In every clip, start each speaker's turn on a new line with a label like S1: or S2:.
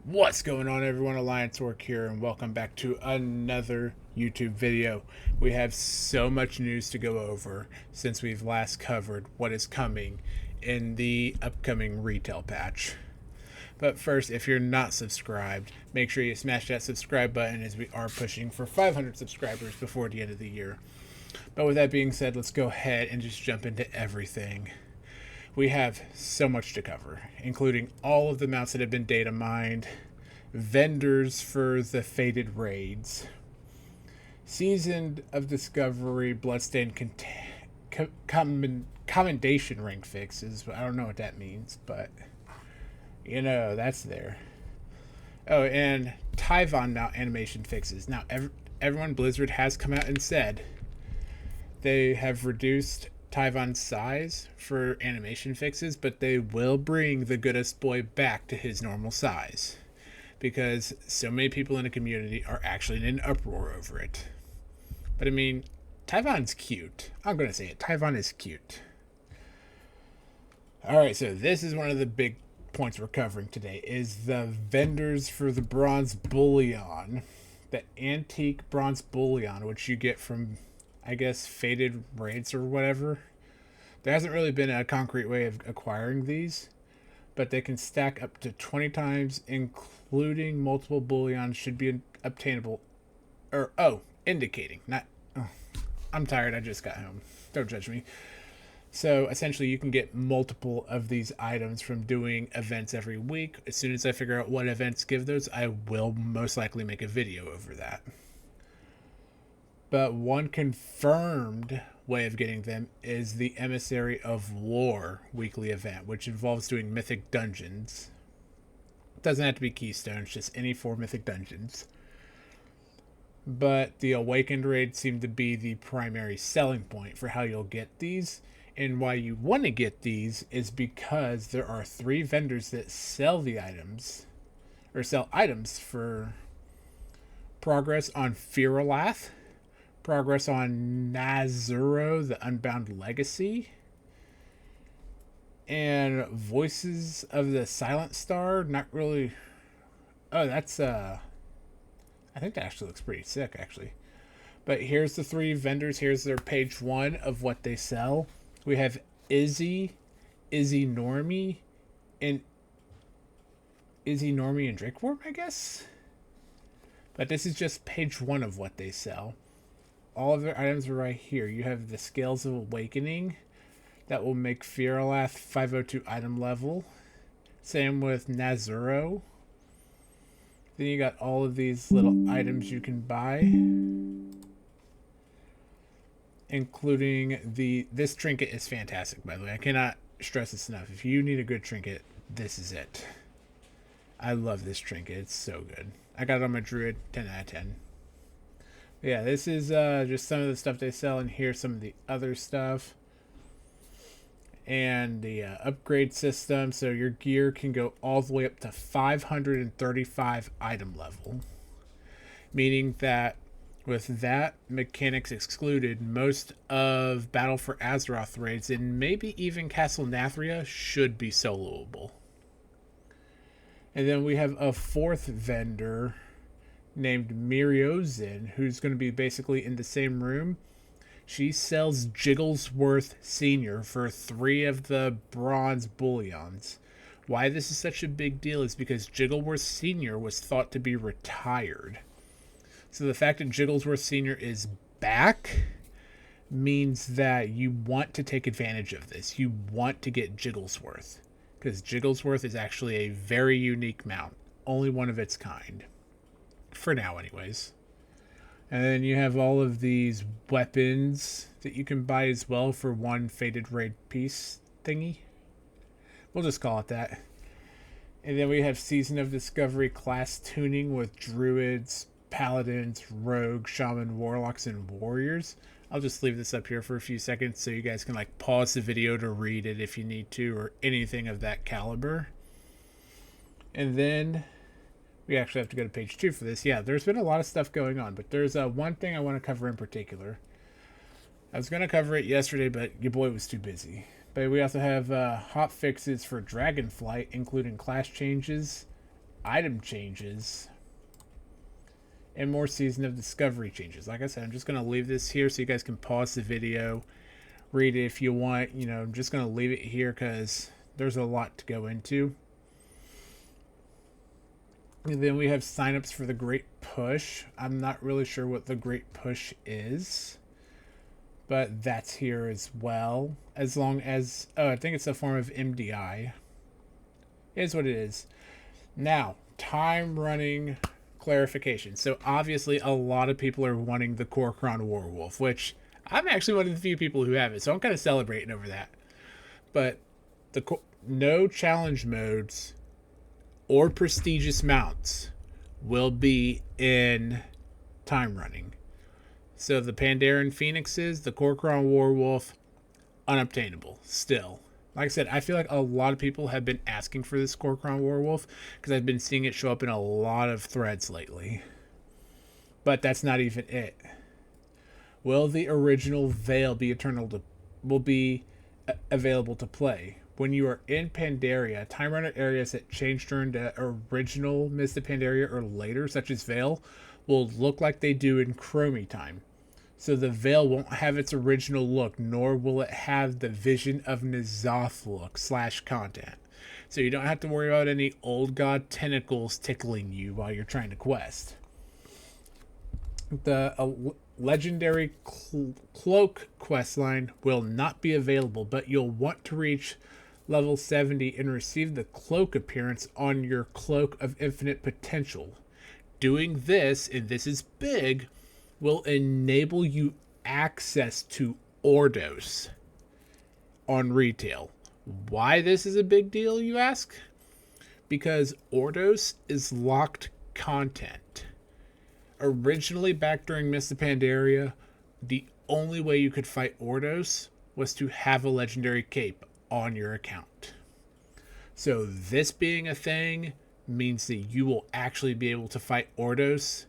S1: What's going on, everyone? Alliance Orc here, and welcome back to another YouTube video. We have so much news to go over since we've last covered what is coming in the upcoming retail patch. But first, if you're not subscribed, make sure you smash that subscribe button as we are pushing for 500 subscribers before the end of the year. But with that being said, let's go ahead and just jump into everything. We have so much to cover, including all of the mounts that have been data mined, vendors for the faded raids, season of discovery, bloodstained commendation rank fixes. I don't know what that means, but you know, that's there. Oh, and Tyvon mount animation fixes. Now, everyone Blizzard has come out and said they have reduced Tyvon's size for animation fixes, but they will bring the goodest boy back to his normal size because so many people in the community are actually in an uproar over it. But I mean, Tyvon's cute. I'm going to say it. Tyvon is cute. Alright, so this is one of the big points we're covering today is the vendors for the bronze bullion. The antique bronze bullion, which you get from, I guess, faded raids or whatever. There hasn't really been a concrete way of acquiring these, but they can stack up to 20 times, including multiple bullion should be obtainable. Indicating. Not. Oh, I'm tired. I just got home. Don't judge me. So essentially, you can get multiple of these items from doing events every week. As soon as I figure out what events give those, I will most likely make a video over that. But one confirmed way of getting them is the Emissary of War weekly event, which involves doing mythic dungeons. It doesn't have to be keystones, just any 4 mythic dungeons. But the Awakened raid seemed to be the primary selling point for how you'll get these. And why you want to get these is because there are 3 vendors that sell the items, or sell items for progress on Firalath, progress on Nazuro, the Unbound Legacy, and Voices of the Silent Star. Not really. Oh, that's I think that actually looks pretty sick, actually. But here's the 3 vendors. Here's their page 1 of what they sell. We have Izzy Normie, and Drakewarp, I guess. But this is just page 1 of what they sell. All of their items are right here. You have the Scales of Awakening that will make Firalath 502 item level. Same with Nazuro. Then you got all of these little items you can buy, including this trinket is fantastic, by the way. I cannot stress this enough. If you need a good trinket, this is it. I love this trinket. It's so good. I got it on my druid. 10 out of 10. Yeah, this is just some of the stuff they sell, and here's some of the other stuff. And the upgrade system, so your gear can go all the way up to 535 item level. Meaning that with that mechanics excluded, most of Battle for Azeroth raids, and maybe even Castle Nathria, should be soloable. And then we have a 4th vendor named Miriozin, who's going to be basically in the same room. She sells Jigglesworth Sr. for 3 of the bronze bullions. Why this is such a big deal is because Jigglesworth Sr. was thought to be retired. So the fact that Jigglesworth Sr. is back means that you want to take advantage of this. You want to get Jigglesworth, because Jigglesworth is actually a very unique mount. Only one of its kind. For now, anyways. And then you have all of these weapons that you can buy as well for 1 faded raid piece thingy. We'll just call it that. And then we have Season of Discovery class tuning with druids, paladins, rogue, shaman, warlocks, and warriors. I'll just leave this up here for a few seconds so you guys can like pause the video to read it if you need to, or anything of that caliber. And then we actually have to go to page 2 for this. Yeah, there's been a lot of stuff going on, but there's one thing I want to cover in particular. I was going to cover it yesterday, but your boy was too busy. But we also have hotfixes for Dragonflight, including class changes, item changes and more Season of Discovery changes. Like I said, I'm just going to leave this here so you guys can pause the video, read it if you want. You know, I'm just going to leave it here because there's a lot to go into. And then we have signups for the Great Push. I'm not really sure what the Great Push is, but that's here as well. As long as, oh, I think it's a form of MDI. It is what it is. Now, time running clarification. So obviously a lot of people are wanting the Kor'kron Warwolf, which I'm actually one of the few people who have it, so I'm kind of celebrating over that. But no challenge modes or prestigious mounts will be in time running. So the Pandaren Phoenixes, the Kor'kron Warwolf, unobtainable still. Like I said, I feel like a lot of people have been asking for this Kor'kron Warwolf because I've been seeing it show up in a lot of threads lately. But that's not even it. Will the original Veil be available to play? When you are in Pandaria, time runner areas that change during the original Mists of Pandaria or later, such as Veil, will look like they do in Chromie time. So the Veil won't have its original look, nor will it have the Vision of N'Zoth look / content. So you don't have to worry about any old god tentacles tickling you while you're trying to quest. The legendary cloak questline will not be available, but you'll want to reach level 70 and receive the cloak appearance on your Cloak of Infinite Potential. Doing this, and this is big, will enable you access to Ordos on retail. Why this is a big deal, you ask? Because Ordos is locked content. Originally, back during Mists of Pandaria, the only way you could fight Ordos was to have a legendary cape on your account. So this being a thing means that you will actually be able to fight Ordos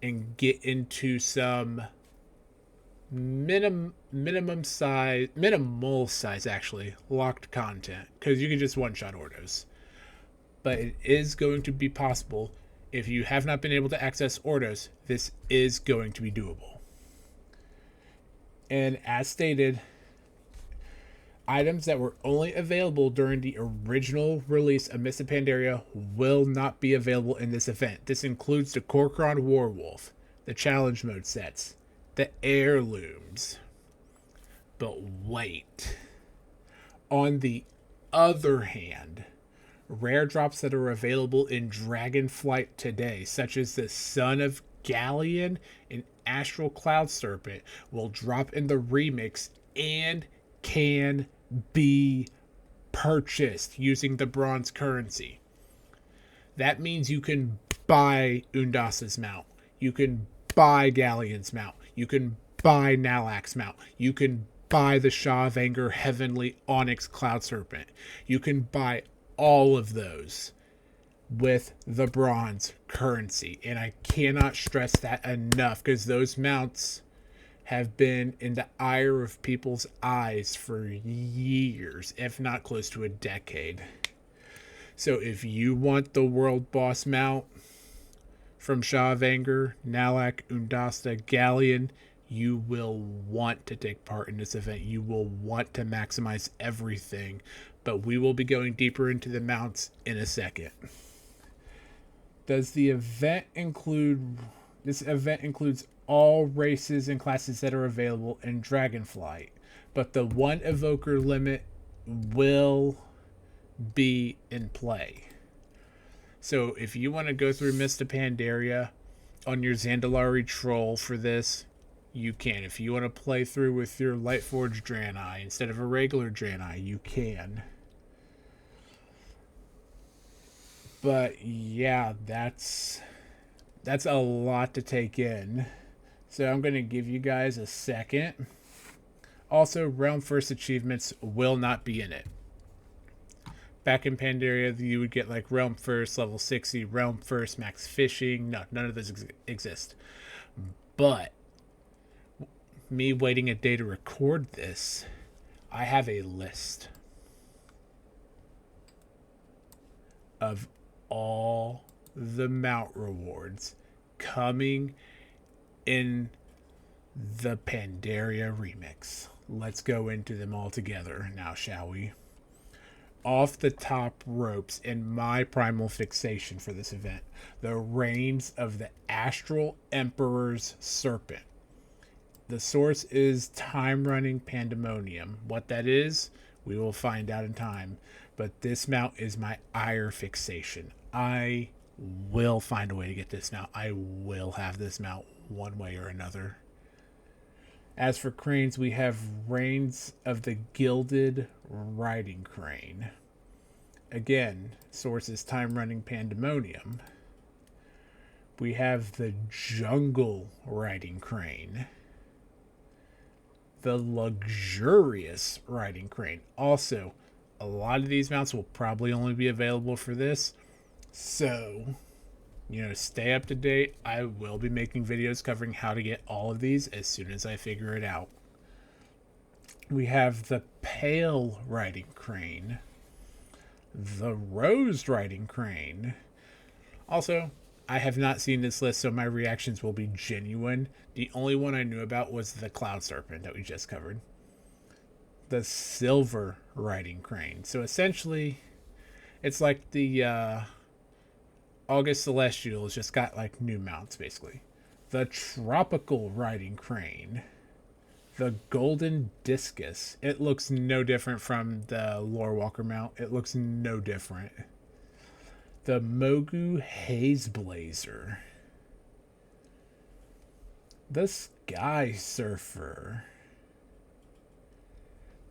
S1: and get into some minimal size actually locked content, because you can just one-shot Ordos. But it is going to be possible. If you have not been able to access Ordos, this is going to be doable. And as stated, items that were only available during the original release of Mists of Pandaria will not be available in this event. This includes the Kor'kron Warwolf, the challenge mode sets, the heirlooms. But wait. On the other hand, rare drops that are available in Dragonflight today, such as the Son of Galleon and Astral Cloud Serpent, will drop in the remix and can be purchased using the bronze currency. That means you can buy Undasa's mount, you can buy Galleon's mount, you can buy Nalak's mount, you can buy the Shaw of Anger Heavenly Onyx Cloud Serpent, you can buy all of those with the bronze currency. And I cannot stress that enough, because those mounts have been in the ire of people's eyes for years, if not close to a decade. So if you want the World Boss mount from Shaw of Anger, Nalak, Undasta, Galleon, you will want to take part in this event. You will want to maximize everything. But we will be going deeper into the mounts in a second. Does the event include... This event includes all races and classes that are available in Dragonflight, but the one evoker limit will be in play. So if you want to go through Mists of Pandaria on your Zandalari Troll for this, you can. If you want to play through with your Lightforged Draenei instead of a regular Draenei, you can. But yeah, that's a lot to take in. So I'm going to give you guys a second. Also, Realm First achievements will not be in it. Back in Pandaria, you would get like Realm First, level 60, Realm First, max fishing. No, none of those exist. But me waiting a day to record this, I have a list of all the mount rewards coming in the Pandaria remix. Let's go into them all together now, shall we? Off the top ropes in my primal fixation for this event, the reigns of the Astral Emperor's Serpent. The source is time running pandemonium. What that is, we will find out in time. But this mount is my ire fixation. I will find a way to get this mount. I will have this mount one way or another. As for cranes, we have Reigns of the Gilded Riding Crane. Again, source is time running pandemonium. We have the Jungle Riding Crane. The Luxurious Riding Crane. Also, a lot of these mounts will probably only be available for this. So, stay up to date. I will be making videos covering how to get all of these as soon as I figure it out. We have the Pale Riding Crane. The Rose Riding Crane. Also, I have not seen this list, so my reactions will be genuine. The only one I knew about was the Cloud Serpent that we just covered. The Silver Riding Crane. So essentially, it's like the August Celestials just got like new mounts, basically. The Tropical Riding Crane. The Golden Discus. It looks no different from the Lorewalker mount. It looks no different. The Mogu Haze Blazer. The Sky Surfer.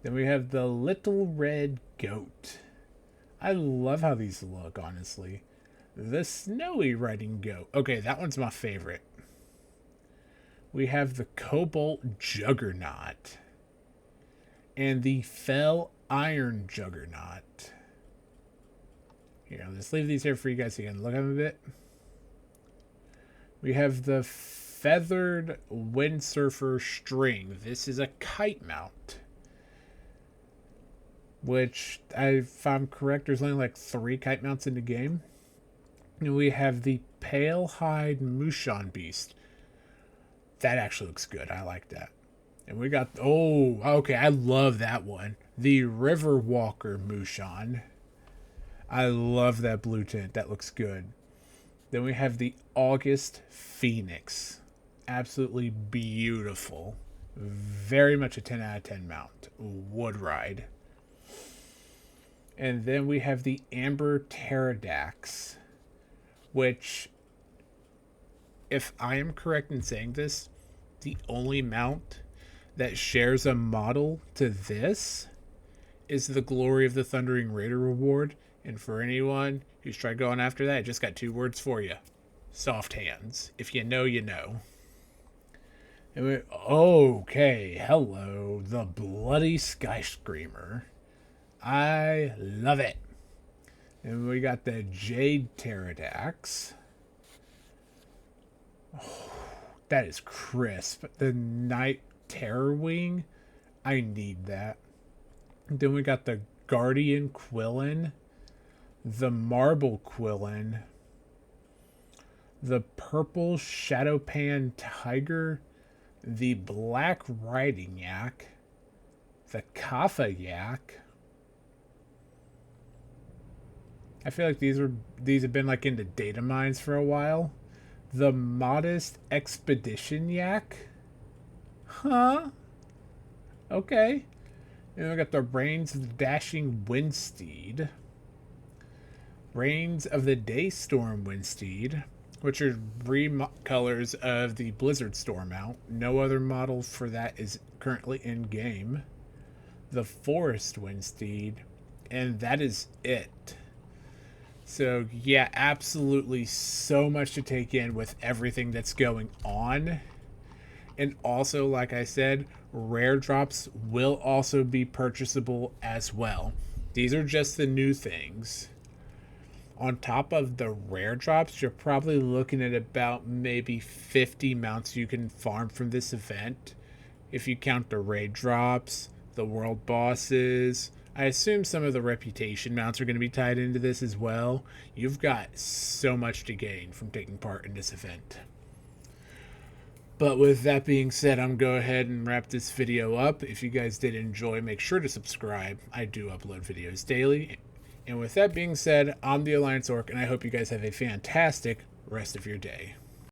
S1: Then we have the Little Red Goat. I love how these look, honestly. The Snowy Riding Goat. Okay, that one's my favorite. We have the Cobalt Juggernaut. And the Fell Iron Juggernaut. Here, I'll just leave these here for you guys so you can look at them a bit. We have the Feathered Windsurfer String. This is a kite mount. Which, if I'm correct, there's only like 3 kite mounts in the game. And we have the Pale Hide Mushan Beast. That actually looks good. I like that. And we got... Oh, okay. I love that one. The Riverwalker Mushan. I love that blue tint. That looks good. Then we have the August Phoenix. Absolutely beautiful. Very much a 10 out of 10 mount. Would ride. And then we have the Amber Pterodax. Which, if I am correct in saying this, the only mount that shares a model to this is the Glory of the Thundering Raider reward. And for anyone who's tried going after that, I just got 2 words for you. Soft hands. If you know, you know. And okay, hello. The Bloody Sky Screamer. I love it. And we got the Jade Pterodax. Oh, that is crisp. The Night Terror Wing. I need that. And then we got the Guardian Quillin. The Marble Quillin. The Purple Shadowpan Tiger. The Black Riding Yak. The Kapha Yak. I feel like these have been like in the data mines for a while. The Modest Expedition Yak. Huh? Okay. And we got the Reigns of the Dashing Windsteed. Reigns of the Daystorm Windsteed, which are recolors of the Blizzard Storm mount. No other model for that is currently in game. The Forest Windsteed, and that is it. So yeah, absolutely so much to take in with everything that's going on. And also, like I said, rare drops will also be purchasable as well. These are just the new things. On top of the rare drops, you're probably looking at about maybe 50 mounts you can farm from this event. If you count the raid drops, the world bosses, I assume some of the reputation mounts are going to be tied into this as well. You've got so much to gain from taking part in this event. But with that being said, I'm going to go ahead and wrap this video up. If you guys did enjoy, make sure to subscribe. I do upload videos daily. And with that being said, I'm the Alliance Orc, and I hope you guys have a fantastic rest of your day.